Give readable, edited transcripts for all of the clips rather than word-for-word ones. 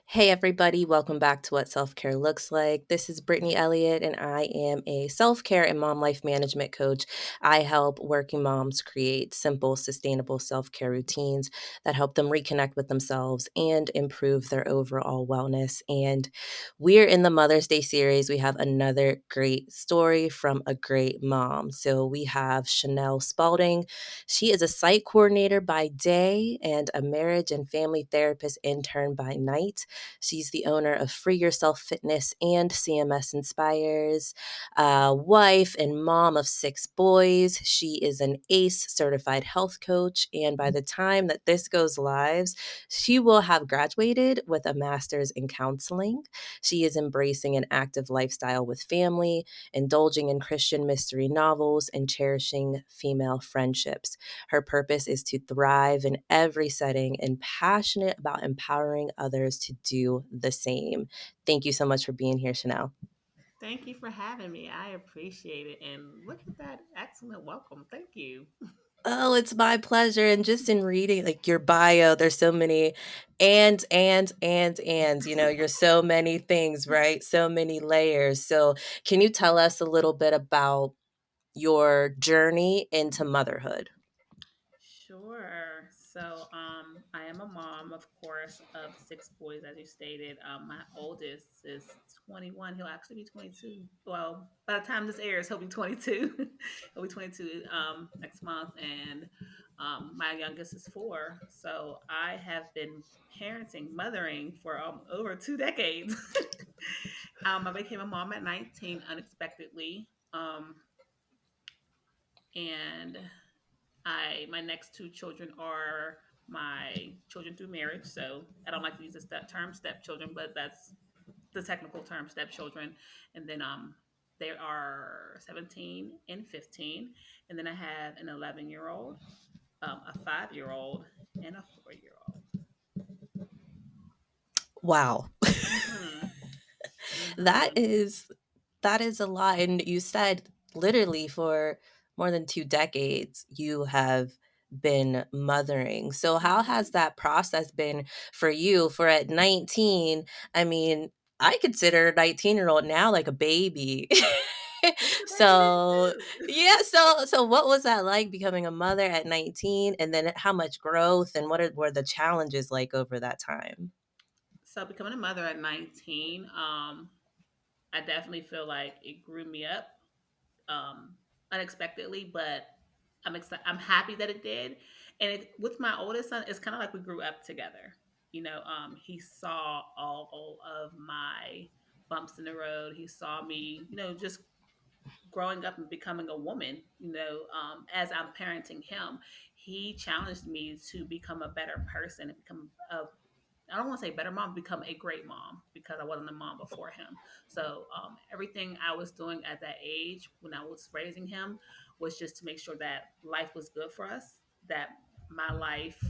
Hey, everybody, welcome back to What Self Care Looks Like. This is Brittany Elliott, and I am a self care and mom life management coach. I help working moms create simple, sustainable self care routines that help them reconnect with themselves and improve their overall wellness. And we're in the Mother's Day series. We have another great story from a great mom. So we have Chanel Spaulding. She is a site coordinator by day and a marriage and family therapist intern by night. She's the owner of Free Yourself Fitness and CMS Inspires, wife and mom of 6 boys. She is an ACE certified health coach. And by the time that this goes live, she will have graduated with a master's in counseling. She is embracing an active lifestyle with family, indulging in Christian mystery novels, and cherishing female friendships. Her purpose is to thrive in every setting and passionate about empowering others to do the same. Thank you so much for being here, Chanel. Thank you for having me. I appreciate it. And look at that excellent welcome. Thank you. Oh, it's my pleasure. And just in reading like your bio, there's so many you're so many things, right? So many layers. So can you tell us a little bit about your journey into motherhood? Sure. I am a mom, of course, of 6 boys, as you stated. My oldest is 21. He'll actually be 22. Well, by the time this airs, he'll be 22. He'll be 22 next month. And my youngest is 4. So I have been mothering for over 2 decades. I became a mom at 19 unexpectedly. And my next 2 children are my children through marriage. So I don't like to use the term stepchildren, but that's the technical term stepchildren. And then they are 17 and 15. And then I have an 11-year old, a 5-year old, and a 4-year old. Wow. Mm-hmm. That Mm-hmm. is that is a lot. And you said literally for more than 2 decades you have been mothering. So how has Mm-hmm. that process been for you? For at 19, I mean, I consider a 19-year-old now like a baby. He's a baby So too. yeah, so what was that like becoming a mother at 19, and then how much growth and were the challenges like over that time? So becoming a mother at 19, I definitely feel like it grew me up um, unexpectedly, but I'm excited. I'm happy that it did. And with my oldest son, it's kind of like we grew up together. He saw all of my bumps in the road. He saw me, just growing up and becoming a woman. As I'm parenting him, he challenged me to become a better person and become a I don't want to say better mom, become a great mom because I wasn't a mom before him. So everything I was doing at that age when I was raising him was just to make sure that life was good for us, that my life,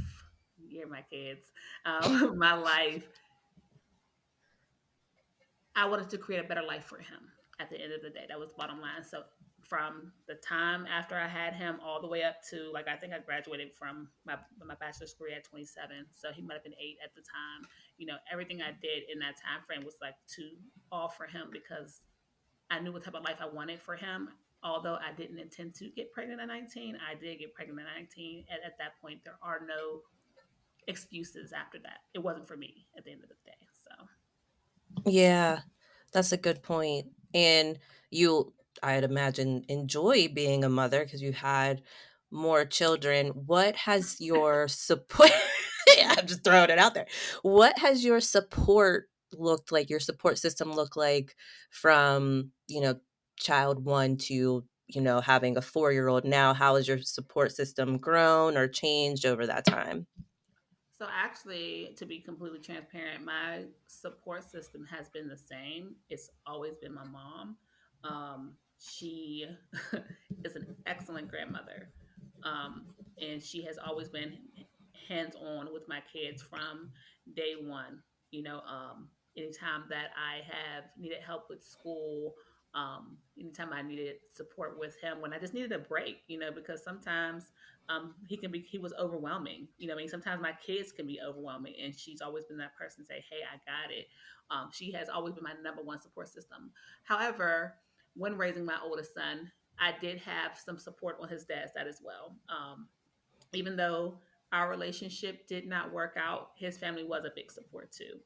yeah, my kids, my life, I wanted to create a better life for him at the end of the day. That was the bottom line. So from the time after I had him all the way up to like I think I graduated from my bachelor's degree at 27. So he might have been 8 at the time. Everything I did in that time frame was like to all for him because I knew what type of life I wanted for him. Although I didn't intend to get pregnant at 19, I did get pregnant at 19. And at that point, there are no excuses after that. It wasn't for me at the end of the day. So Yeah, that's a good point. And you, I'd imagine, enjoy being a mother because you had more children. What has your support? Yeah, I'm just throwing it out there. What has your support looked like? Your support system look like from child one to having a 4-year-old now? How has your support system grown or changed over that time? So actually, to be completely transparent, my support system has been the same. It's always been my mom. She is an excellent grandmother, and she has always been hands on with my kids from day one. Anytime that I have needed help with school, Anytime I needed support with him, when I just needed a break, because sometimes he was overwhelming. I mean, sometimes my kids can be overwhelming, and she's always been that person to say, "Hey, I got it." She has always been my number one support system. However, when raising my oldest son, I did have some support on his dad's side as well. Even though our relationship did not work out, his family was a big support too.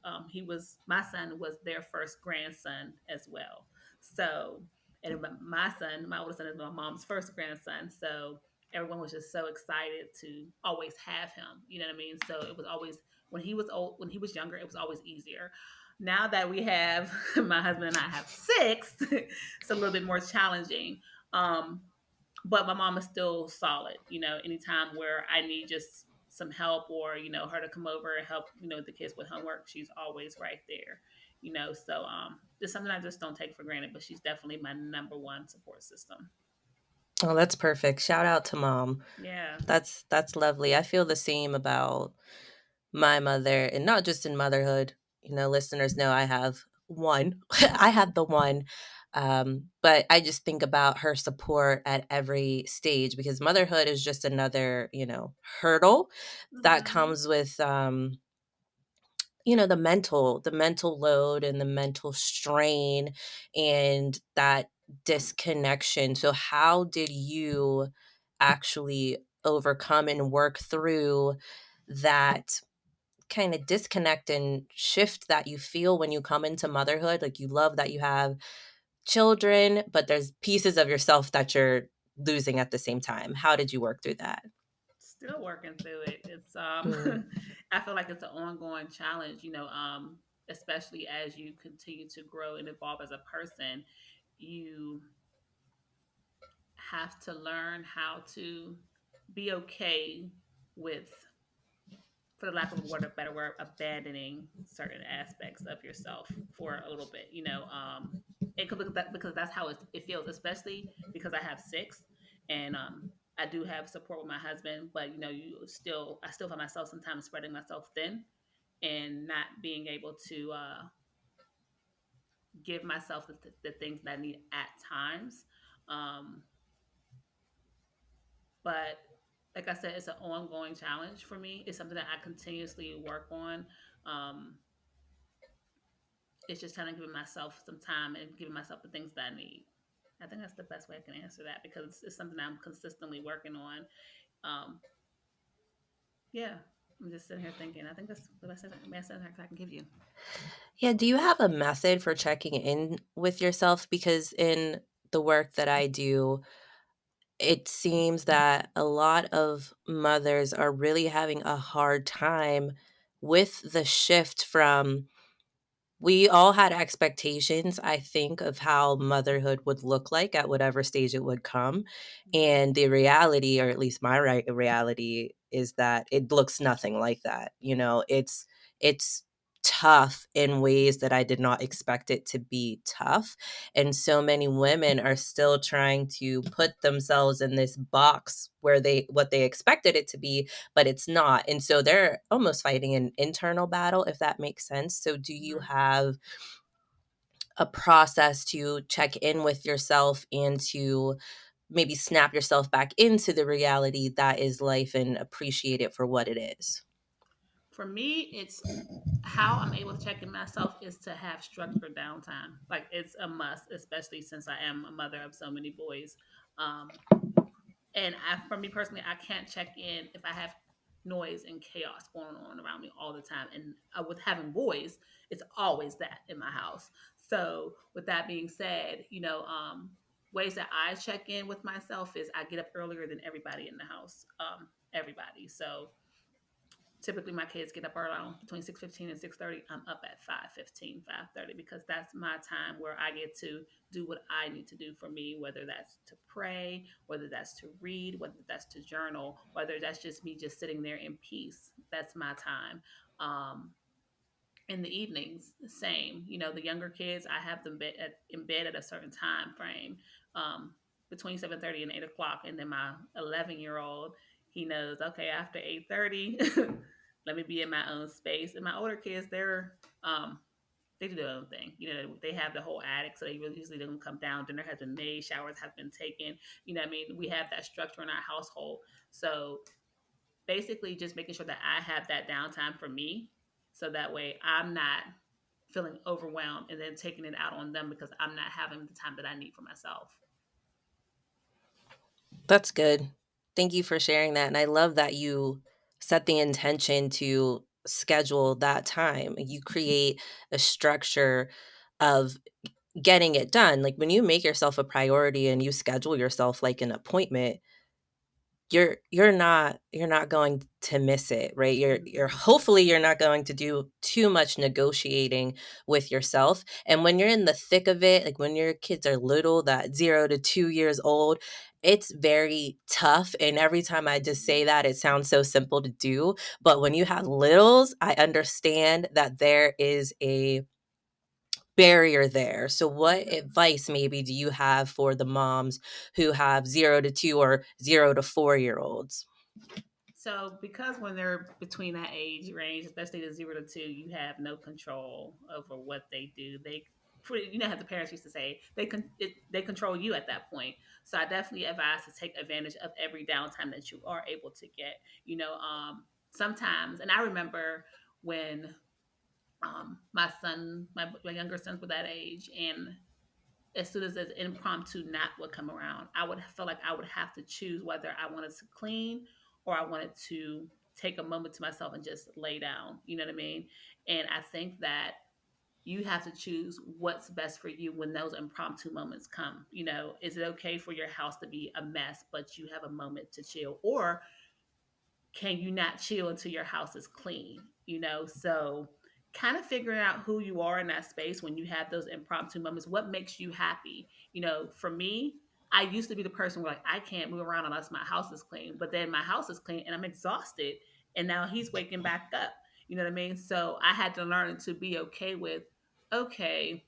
My son was their first grandson as well. So, and my oldest son is my mom's first grandson. So everyone was just so excited to always have him. You know what I mean? So it was always, when he was younger, it was always easier. Now that we have, my husband and I have six, it's a little bit more challenging. Um, but my mom is still solid. Anytime where I need just some help, or her to come over and help the kids with homework, she's always right there. So it's something I just don't take for granted, but she's definitely my number one support system. Oh, that's perfect. Shout out to mom. Yeah. That's lovely. I feel the same about my mother, and not just in motherhood. Listeners know I have one. I have the one. But I just think about her support at every stage, because motherhood is just another, hurdle that Hmm. comes with the mental load and the mental strain and that disconnection. So how did you actually overcome and work through that kind of disconnect and shift that you feel when you come into motherhood? Like, you love that you have children, but there's pieces of yourself that you're losing at the same time. How did you work through that? Still working through it. It's Mm. I feel like it's an ongoing challenge, especially as you continue to grow and evolve as a person. You have to learn how to be okay with, for the lack of a word, a better word, abandoning certain aspects of yourself for a little bit. It could look that, because that's how it feels, especially because I have six, and I do have support with my husband, but I still find myself sometimes spreading myself thin and not being able to give myself the things that I need at times. Um, but like I said, it's an ongoing challenge for me. It's something that I continuously work on. Um, it's just kind of giving myself some time and giving myself the things that I need. I think that's the best way I can answer that, because it's something I'm consistently working on. Um, yeah, I'm just sitting here thinking. I think that's the best answer I can give you. Yeah, do you have a method for checking in with yourself? Because in the work that I do, it seems that a lot of mothers are really having a hard time with the shift from, we all had expectations, I think, of how motherhood would look like at whatever stage it would come. Hmm. And the reality, or at least my reality, is that it looks nothing like that. It's tough in ways that I did not expect it to be tough. And so many women are still trying to put themselves in this box where what they expected it to be, but it's not. And so they're almost fighting an internal battle, if that makes sense. So, do you Hmm. have a process to check in with yourself and to maybe snap yourself back into the reality that is life and appreciate it for what it is? For me, it's how I'm able to check in myself is to have structured downtime. Like, it's a must, especially since I am a mother of so many boys. Um, And for me personally, I can't check in if I have noise and chaos going on around me all the time. And with having boys, it's always that in my house. So, with that being said, ways that I check in with myself is I get up earlier than everybody in the house. Everybody. So, typically my kids get up around between 6:15 and 6:30. I'm up at 5:15, 5:30, because that's my time where I get to do what I need to do for me, whether that's to pray, whether that's to read, whether that's to journal, whether that's just me just sitting there in peace. That's my time. In the evenings, same. The younger kids, I have them in bed at a certain time frame, um, between 7:30 and 8 o'clock, and then my 11-year-old, he knows, okay, after 8:30, let me be in my own space. And my older kids, they're they do their own thing. You know, they have the whole attic, so they really usually don't come down. Dinner has been made, showers have been taken. You know what I mean? We have that structure in our household. So basically just making sure that I have that downtime for me. So that way I'm not feeling overwhelmed and then taking it out on them because I'm not having the time that I need for myself. That's good. Thank you for sharing that, and I love that you set the intention to schedule that time. You create a structure of getting it done. Like, when you make yourself a priority and you schedule yourself like an appointment, you're not going to miss it, right? You're Mhm. hopefully you're not going to do too much negotiating with yourself. And when you're in the thick of it, like when your kids are little, that 0 to 2 years old, it's very tough. And every time I just say that, it sounds so simple to do. But when you have littles, I understand that there is a barrier there. So what Mhm. advice maybe do you have for the moms who have 0 to 2 or 0 to 4-year olds? So, because when they're between that age range, especially the 0 to 2, you have no control over what they do. They pretty, you know, how the parents used to say they control you at that point. So, I definitely advise to take advantage of every downtime that you are able to get. You know, sometimes, and I remember when my younger sons were that age, and as soon as this impromptu nap would come around, I would feel like I would have to choose whether I wanted to clean or I wanted to take a moment to myself and just lay down. You know what I mean? And I think that you have to choose what's best for you when those impromptu moments come. You know, is it okay for your house to be a mess, but you have a moment to chill? Or can you not chill until your house is clean? You know, so kind of figuring out who you are in that space when you have those impromptu moments. What makes you happy? You know, for me, I used to be the person where like I can't move around unless my house is clean, but then my house is clean and I'm exhausted, and now he's waking back up. You know what I mean? So I had to learn to be okay with, okay,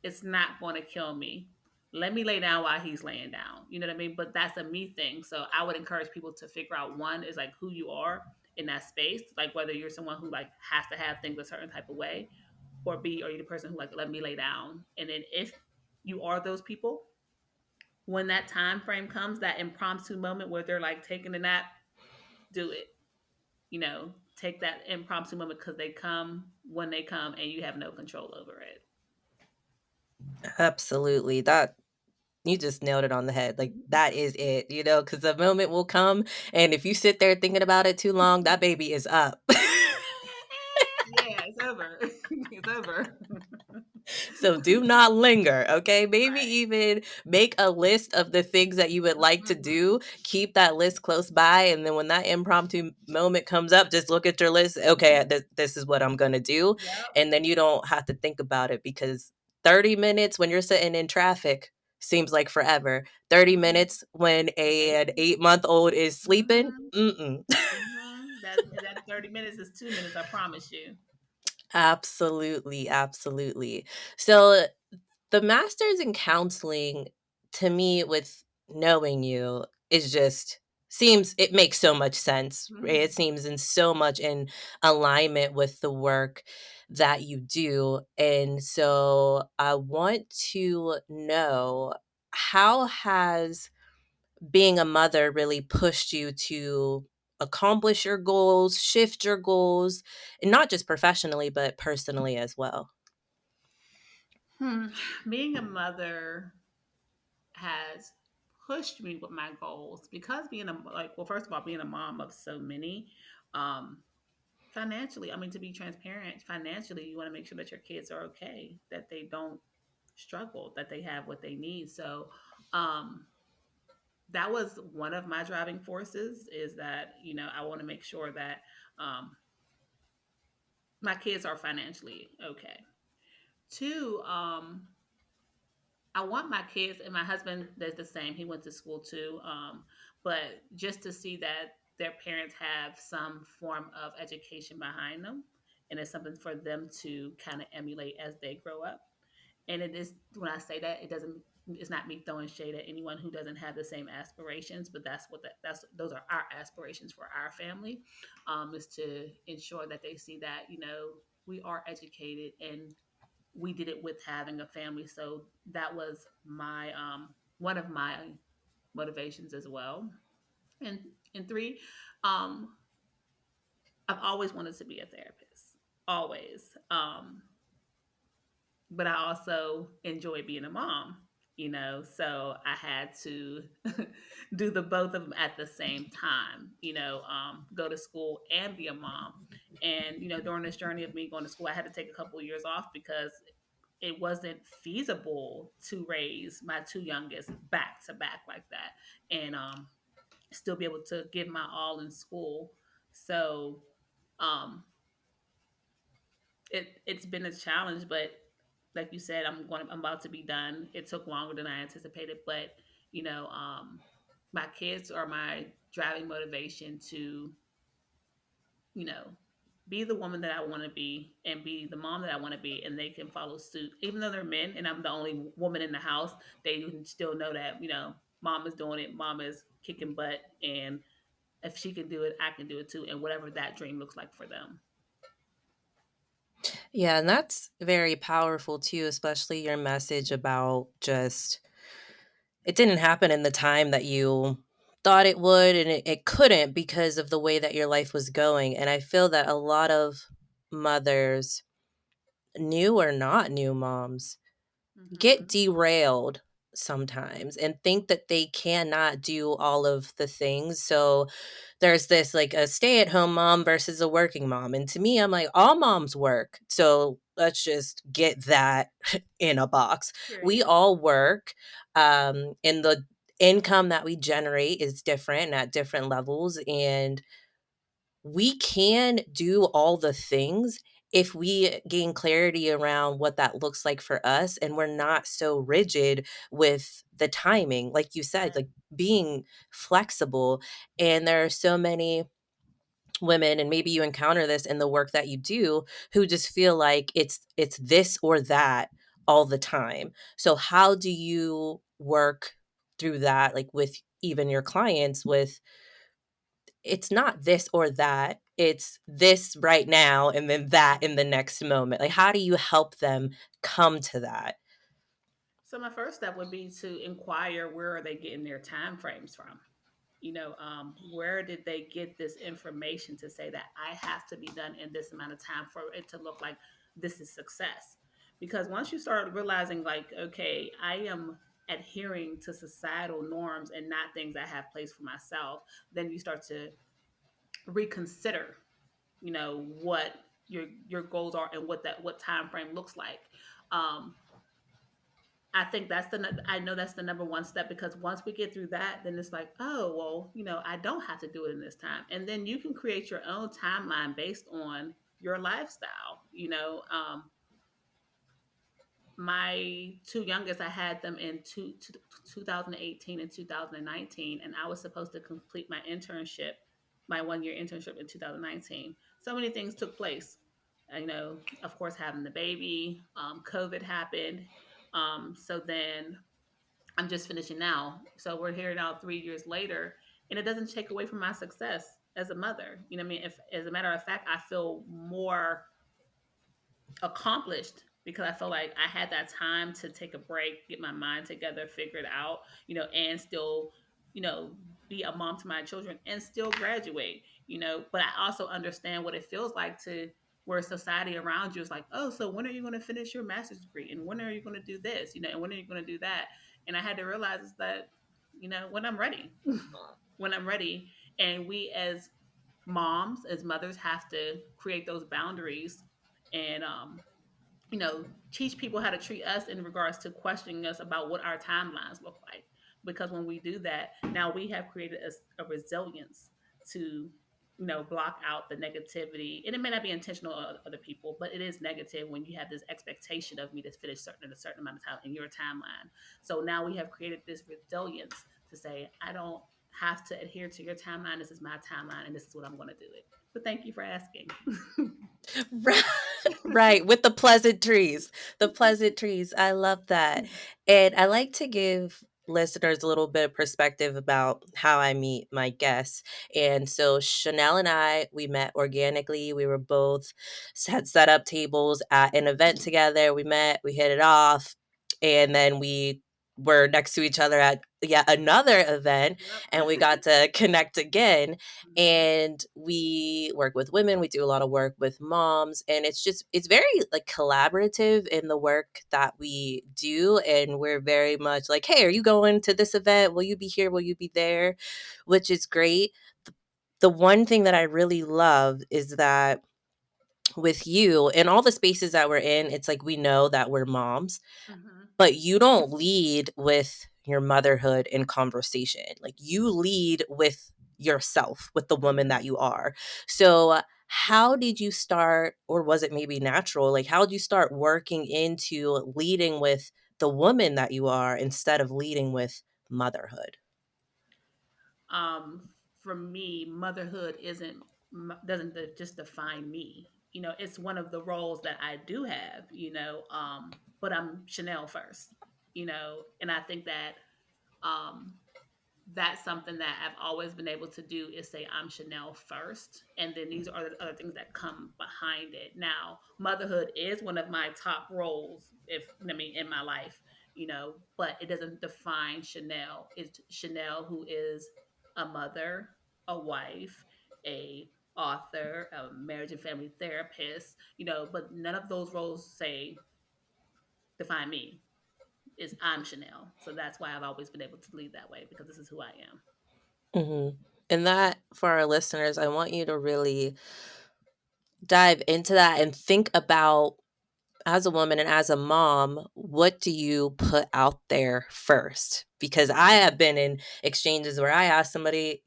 it's not going to kill me. Let me lay down while he's laying down. You know what I mean? But that's a me thing. So I would encourage people to figure out, one is like who you are in that space, like whether you're someone who like has to have things a certain type of way, or B, are you the person who like let me lay down? And then if you are those people, when that time frame comes, that impromptu moment where they're like taking a nap, do it. You know, take that impromptu moment because they come when they come and you have no control over it. Absolutely. That you just nailed it on the head. Like, that is it, because the moment will come, and if you sit there thinking about it too long, that baby is up. Yeah, it's over. It's over. So do not linger, okay? Maybe Right. even make a list of the things that you would like to Mhm. do. Keep that list close by, and then when that impromptu moment comes up, just look at your list. Okay, this is what I'm gonna do, Yep. and then you don't have to think about it, because 30 minutes when you're sitting in traffic seems like forever. 30 Mhm. minutes when The an baby. 8-month-old is sleeping, Mhm. mm-mm. Mhm. That 30 minutes is 2 minutes, I promise you. Absolutely, absolutely. So the masters in counseling, to me, with knowing you, is just seems it makes so much sense, right? It Mhm. seems in so much in alignment with the work that you do. And so I want to know, how has being a mother really pushed you to accomplish your goals, shift your goals, and not just professionally, but personally as well? Hmm. Being a mother has pushed me with my goals because being a like well, first of all, being a mom of so many, um, financially, I mean, to be transparent, financially, you want to make sure that your kids are okay, that they don't struggle, that they have what they need. So, um, that was one of my driving forces is that, you know, I want to make sure that um, my kids are financially okay. Two, I want my kids and my husband does the same. He went to school too. But just to see that their parents have some form of education behind them and it's something for them to kind of emulate as they grow up. And it is, when I say that, it's not me throwing shade at anyone who doesn't have the same aspirations, but that's those are our aspirations for our family, is to ensure that they see that, you know, we are educated and we did it with having a family. So that was my one of my motivations as well. And three, um, I've always wanted to be a therapist, always. But I also enjoy being a mom, so I had to do the both of them at the same time, go to school and be a mom. And, during this journey of me going to school, I had to take a couple of years off because it wasn't feasible to raise my two youngest back to back like that and still be able to give my all in school. So, um, it's been a challenge, but like you said, I'm about to be done. It took longer than I anticipated, but you know, um, my kids are my driving motivation to you know be the woman that I want to be and be the mom that I want to be, and they can follow suit. Even though they're men and I'm the only woman in the house, they can still know that mom is doing it, mom is kicking butt, and if she can do it, I can do it too, and whatever that dream looks like for them. Yeah, and that's very powerful too, especially your message about just it didn't happen in the time that you thought it would, and it couldn't because of the way that your life was going. And I feel that a lot of mothers, new or not new moms, get Hmm. derailed sometimes and think that they cannot do all of the things. So there's this like a stay at home mom versus a working mom. And to me, I'm like, all moms work. So let's just get that in a box. We Period. all work. And the income that we generate is different and at different levels. And we can do all the things if we gain clarity around what that looks like for us and we're not so rigid with the timing like you said, Right. like being flexible. And there are so many women, and maybe you encounter this in the work that you do, who just feel like it's this or that all the time. So how do you work through that, like with even your clients, with it's not this or that. It's this right now and then that in the next moment. Like, how do you help them come to that? So my first step would be to inquire where are they getting their time frames from. Where did they get this information to say that I have to be done in this amount of time for it to look like this is success? Because once you start realizing, like, okay, I am adhering to societal norms and not things I have placed for myself, then you start to reconsider, what your goals are and what time frame looks like. Um, I think I know that's the number one step, because once we get through that, then it's like, oh, well, I don't have to do it in this time. And then you can create your own timeline based on your lifestyle. My two youngest, I had them in 2018 and 2019, and I was supposed to complete my 1 year internship in 2019. So many things took place. Of course, having the baby, COVID happened. So then I'm just finishing now. So we're here now 3 years later, and it doesn't take away from my success as a mother. You know what I mean? If, as a matter of fact, I feel more accomplished because I feel like I had that time to take a break, get my mind together, figure it out, and still, you know, be a mom to my children and still graduate. But I also understand what it feels like to where society around you is like, oh, so when are you going to finish your master's degree? And when are you going to do this? And when are you going to do that? And I had to realize is that, when I'm ready, when I'm ready. And we as moms, as mothers, have to create those boundaries and teach people how to treat us in regards to questioning us about what our timelines look like. Because when we do that, now we have created a resilience to, block out the negativity. And it may not be intentional of other people, but it is negative when you have this expectation of me to finish certain in a certain amount of time in your timeline. So now we have created this resilience to say, I don't have to adhere to your timeline. This is my timeline, and this is what I'm going to do it. But thank you for asking. Right, right, with the pleasant trees. The pleasant trees. I love that. And I like to give listeners a little bit of perspective about how I meet my guests. And so Chanel and I, we met organically. We were both had set up tables at an event together. We met, we hit it off, and then we were next to each other at yet another event, and we Yep. got to connect again. Mhm. And we work with women, we do a lot of work with moms, and it's very like collaborative in the work that we do. And we're very much like, hey, are you going to this event? Will you be here? Will you be there? Which is great. The one thing that I really love is that with you and all the spaces that we're in, it's like we know that we're moms, Mhm. but you don't lead with your motherhood in conversation. Like you lead with yourself, with the woman Mhm. that you are. So, how did you start, or was it maybe natural? Like, how did you start working into leading with the woman that you are instead of leading with motherhood? For me, motherhood doesn't just define me. It's one of the roles that I do have. But I'm Chanel first. And I think that um, that's something that I've always been able to do is say I'm Chanel first, and then these are the other things that come behind it. Now, motherhood is one of my top roles, if I mean in my life, but it doesn't define Chanel. It's Chanel who is a mother, a wife, a author, a marriage and family therapist, but none of those roles say define me. Is I'm Chanel. So that's why I've always been able to lead that way because this is who I am. Hmm. And that, for our listeners, I want you to really dive into that and think about, as a woman and as a mom, what do you put out there first? Because I have been in exchanges where I ask somebody,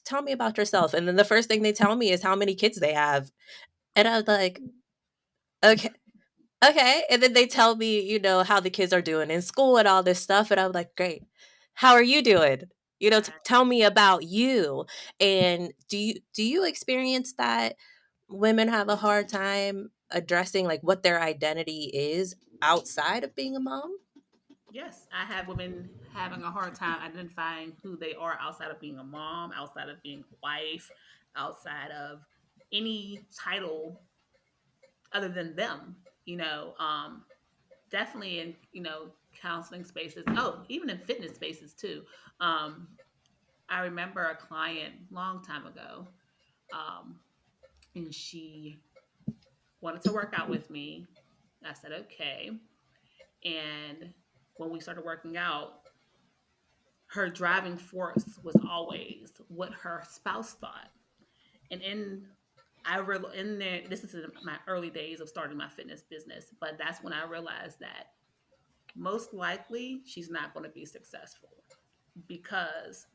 tell me about yourself. And then the first thing they tell me is how many kids they have. And I was like, okay, okay. And then they tell me, how the kids are doing in school and all this stuff. And I'm like, great. How are you doing? Right. Tell me about you. And do you experience that women have a hard time addressing like what their identity is outside of being a mom? Yes, I have women having a hard time identifying who they are outside of being a mom, outside of being a wife, outside of any title other than them. Definitely in counseling spaces. Oh, even in fitness spaces too. Um, I remember a client long time ago, um, and she wanted to work out with me. I said okay, and when we started working out, her driving force was always what her spouse thought. And in there, this is in my early days of starting my fitness business, but that's when I realized that most likely she's not going to be successful because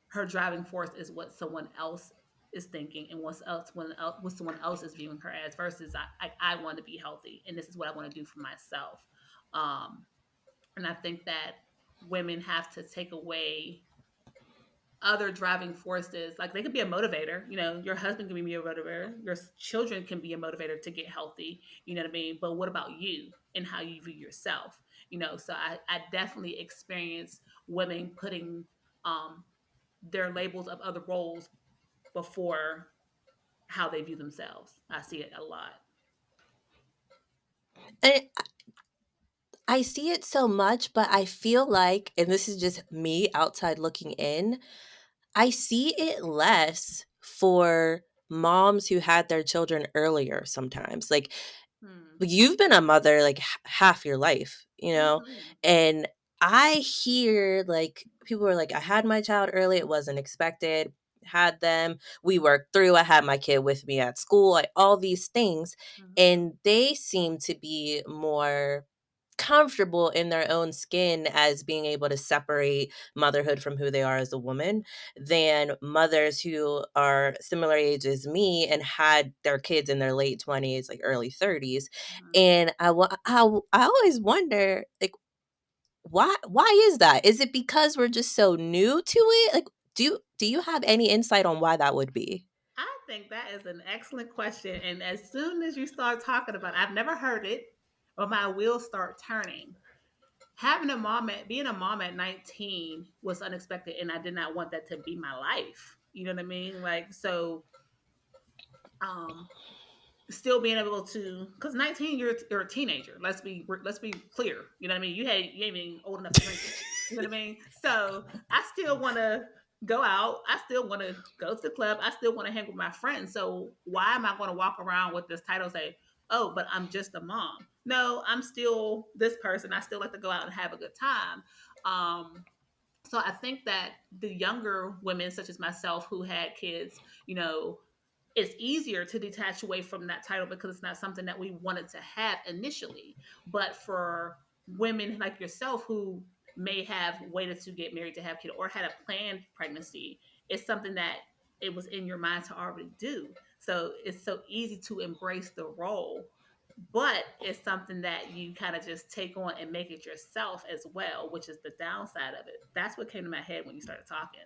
her driving force is what someone else is thinking and what someone else is viewing her as versus I want to be healthy and this is what I want to do for myself. Um, and I think that women have to take away other driving forces. Like they could be a motivator. Your husband can be a motivator. Your children can be a motivator to get healthy. You know what I mean? But what about you and how you view yourself? So I definitely experience women putting um, their labels of other roles before how they view themselves. I see it a lot. And I see it so much, but I feel like, and this is just me outside looking in, I see it less for moms who had their children earlier sometimes. Like, Hmm. you've been a mother like half your life, Mhm. and I hear like people are like, I had my child early, it wasn't expected, had them, we worked through, I had my kid with me at school, like all these things. Mhm. And they seem to be more comfortable in their own skin as being able to separate motherhood from who they are as a woman than mothers who are similar age as me and had their kids in their late 20s, like early 30s. Mhm. And I always wonder, like, why is that? Is it because we're just so new to it? Like, do you have any insight on why that would be? I think that is an excellent question. And as soon as you start talking about it, I've never heard it, but my wheels start turning. having a mom at being a mom at 19 was unexpected, and I did not want that to be my life. You know what I mean? Like, so um still being able to, because 19, you're a teenager. Let's be clear. You know what I mean? You ain't even old enough to drink yet. You know what I mean? So I still want to go out. I still want to go to the club. I still want to hang with my friends. So why am I going to walk around with this title, say, oh, but I'm just a mom? No, I'm still this person. I still like to go out and have a good time. um so I think that the younger women, such as myself, who had kids, you know, it's easier to detach away from that title because it's not something that we wanted to have initially. But for women like yourself who may have waited to get married to have kids or had a planned pregnancy, it's something that it was in your mind to already do. So it's so easy to embrace the role, but it's something that you kind of just take on and make it yourself as well, which is the downside of it. That's what came to my head when you started talking.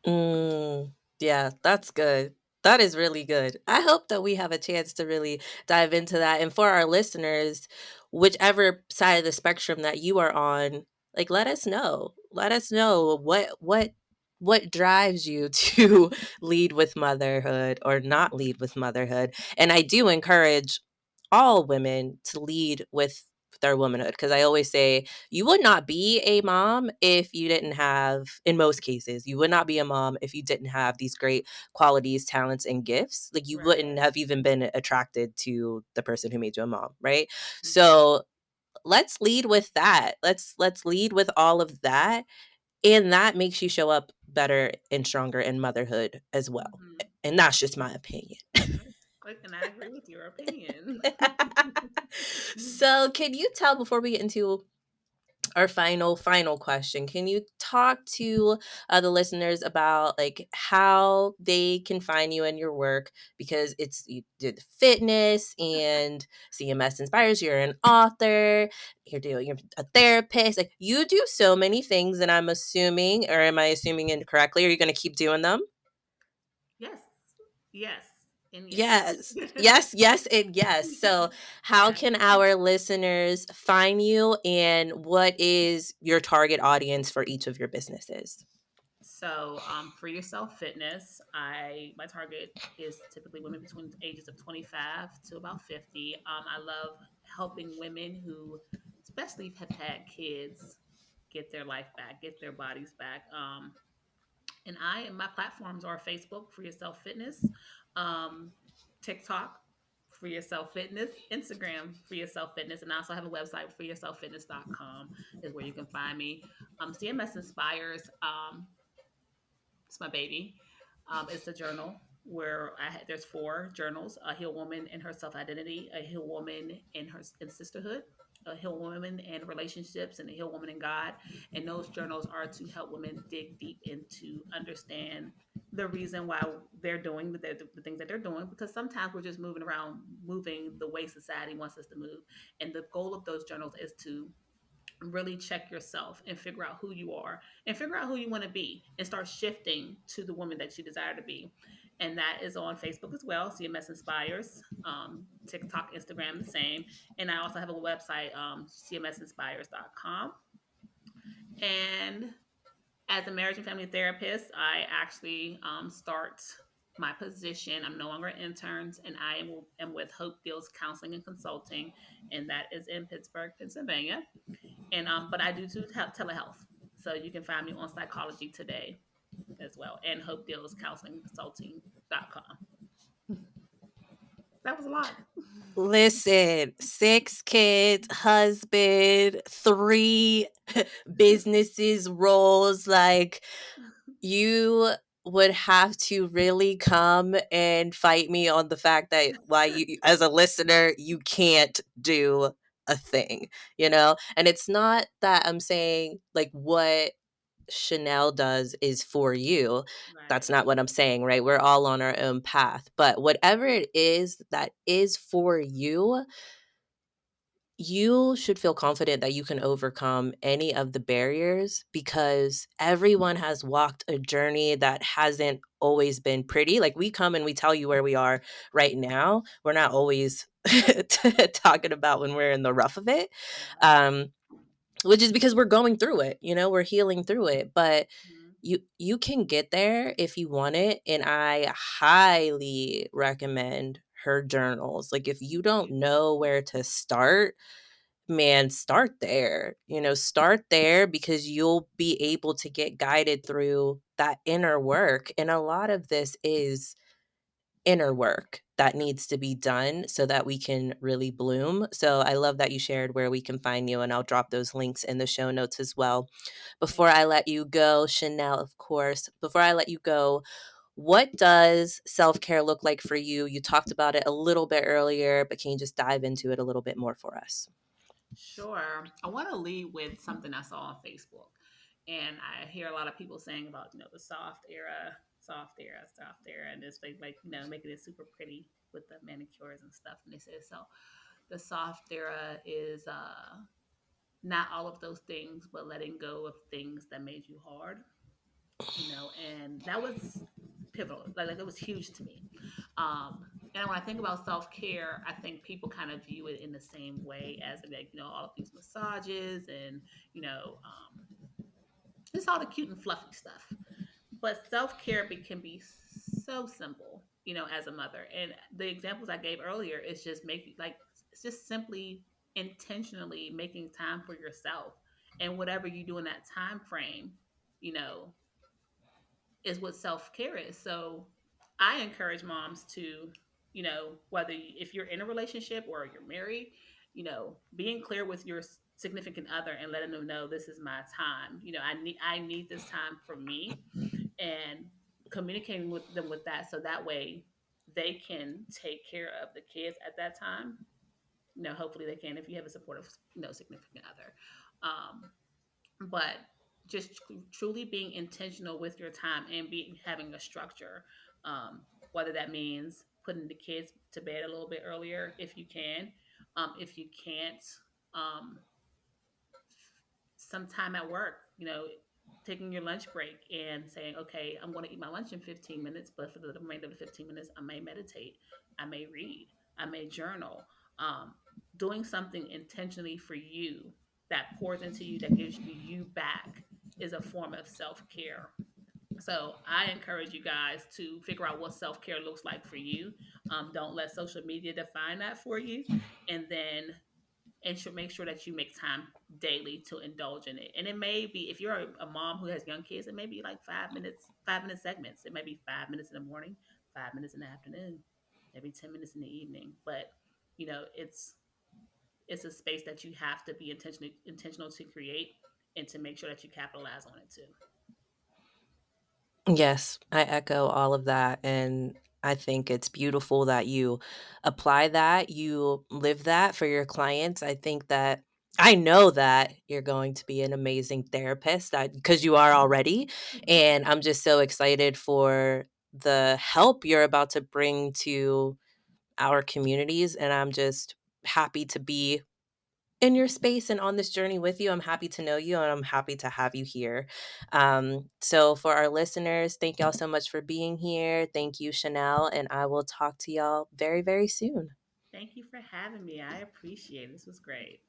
Mm, yeah, that's good. That is really good. I hope that we have a chance to really dive into that. And for our listeners, whichever side of the spectrum that you are on, like let us know. Let us know what drives you to lead with motherhood or not lead with motherhood. And I do encourage all women to lead with their womanhood because I always say you would not be a mom if you didn't have, in most cases, you would not be a mom if you didn't have these great qualities, talents, and gifts. Like you wouldn't Right. have even been attracted to the person who made you a mom, right? Hmm. So let's lead with that. Let's lead with all of that. And that makes you show up better and stronger in motherhood as well. Hmm. And that's just my opinion. And I agree with your opinion. So can you tell before we get into our final question, can you talk to the listeners about like how they can find you in your work, because it's you did fitness and CMS inspires, you're an author, you're a therapist, like you do so many things, and I'm assuming, or am I assuming incorrectly, are you going to keep doing them? Yes. Yes. And yes. Yes. Yes, yes, and yes. So, how Yes. can our listeners find you, and what is your target audience for each of your businesses? So, for yourself fitness, my target is typically women between the ages of 25 to about 50. I love helping women who, especially have had kids, get their life back, get their bodies back. And my platforms are Facebook for yourself fitness, um, TikTok for yourself fitness, Instagram for yourself fitness, and I also have a website for yourselffitness.com is where you can find me. CMS Inspires. It's my baby. It's the journal where there's four journals: a heal woman in her self identity, a heal woman in sisterhood, a heal woman in relationships, and a heal woman in God. And those journals are to help women dig deep into understand the reason why they're doing the things that they're doing, because sometimes we're just moving around, moving the way society wants us to move. And the goal of those journals is to really check yourself and figure out who you are and figure out who you want to be and start shifting to the woman that you desire to be. And that is on Facebook as well, CMS Inspires, TikTok, Instagram, the same. And I also have a website, cmsinspires.com. And as a marriage and family therapist, I actually start my position. I'm no longer an intern, and am with Hope Deals Counseling and Consulting, and that is in Pittsburgh, Pennsylvania. And but I do telehealth, so you can find me on Psychology Today as well, and Hope Deals Counseling Consulting.com. That was a lot. Listen, 6 kids, husband, 3 businesses, roles, like you would have to really come and fight me on the fact that why you, as a listener, you can't do a thing, you know? And it's not that I'm saying like what Chanel does is for you. That's Right. not what I'm saying, right? We're all on our own path. But whatever it is that is for you, you should feel confident that you can overcome any of the barriers, because everyone has walked a journey that hasn't always been pretty. Like we come and we tell you where we are right now. We're not always talking about when we're in the rough of it. Right. Um, which is because we're going through it, we're healing through it. But Mhm. you can get there if you want it, and I highly recommend her journals. Like, if you don't know where to start, man, start there. Start there, because you'll be able to get guided through that inner work. And a lot of this is inner work that needs to be done so that we can really bloom. So I love that you shared where we can find you, and I'll drop those links in the show notes as well. Before Thank I you. let you go, Chanel, of course, before I let you go, what does self care look like for you? You talked about it a little bit earlier, but can you just dive into it a little bit more for us? Sure. I want to lead with something I saw on Facebook. And I hear a lot of people saying about, the soft era, soft era, and this like, making it super pretty with the manicures and stuff. And they say, so the soft era is not all of those things, but letting go of things that made you hard, and that was pivotal. Like it was huge to me. And when I think about self care, I think people kind of view it in the same way as like, all of these massages and, just all the cute and fluffy stuff. But self care can be so simple, as a mother. And the examples I gave earlier is just making like it's just simply intentionally making time for yourself, and whatever you do in that time frame, you know, is what self care is. So I encourage moms to, whether if you're in a relationship or you're married, being clear with your significant other and letting them know this is my time. I need this time for me, and communicating with them with that, so that way they can take care of the kids at that time. Hopefully they can if you have a supportive, significant other. But just truly being intentional with your time and having a structure, whether that means putting the kids to bed a little bit earlier if you can, if you can't, um, some time at work, taking your lunch break and saying, okay, I'm going to eat my lunch in 15 minutes, but for the remainder of the 15 minutes, I may meditate, I may read, I may journal. Um, Doing something intentionally for you that pours into you, that gives you back, is a form of self care. So I encourage you guys to figure out what self care looks like for you. Don't let social media define that for you. And then and should make sure that you make time daily to indulge in it. And it may be, if you're a mom who has young kids, it may be like 5 minutes, 5 minute segments. It may be 5 minutes in the morning, 5 minutes in the afternoon, maybe 10 minutes in the evening. But it's a space that you have to be intentional to create, and to make sure that you capitalize on it too. Yes, I echo all of that. And I think it's beautiful that you apply that, you live that for your clients. I know that you're going to be an amazing therapist, that because you are already. And I'm just so excited for the help you're about to bring to our communities. And I'm just happy to be in your space and on this journey with you. I'm happy to know you, and I'm happy to have you here. So, for our listeners, thank y'all so much for being here. Thank you, Chanel, and I will talk to y'all very, very soon. Thank you for having me. I appreciate it. This was great.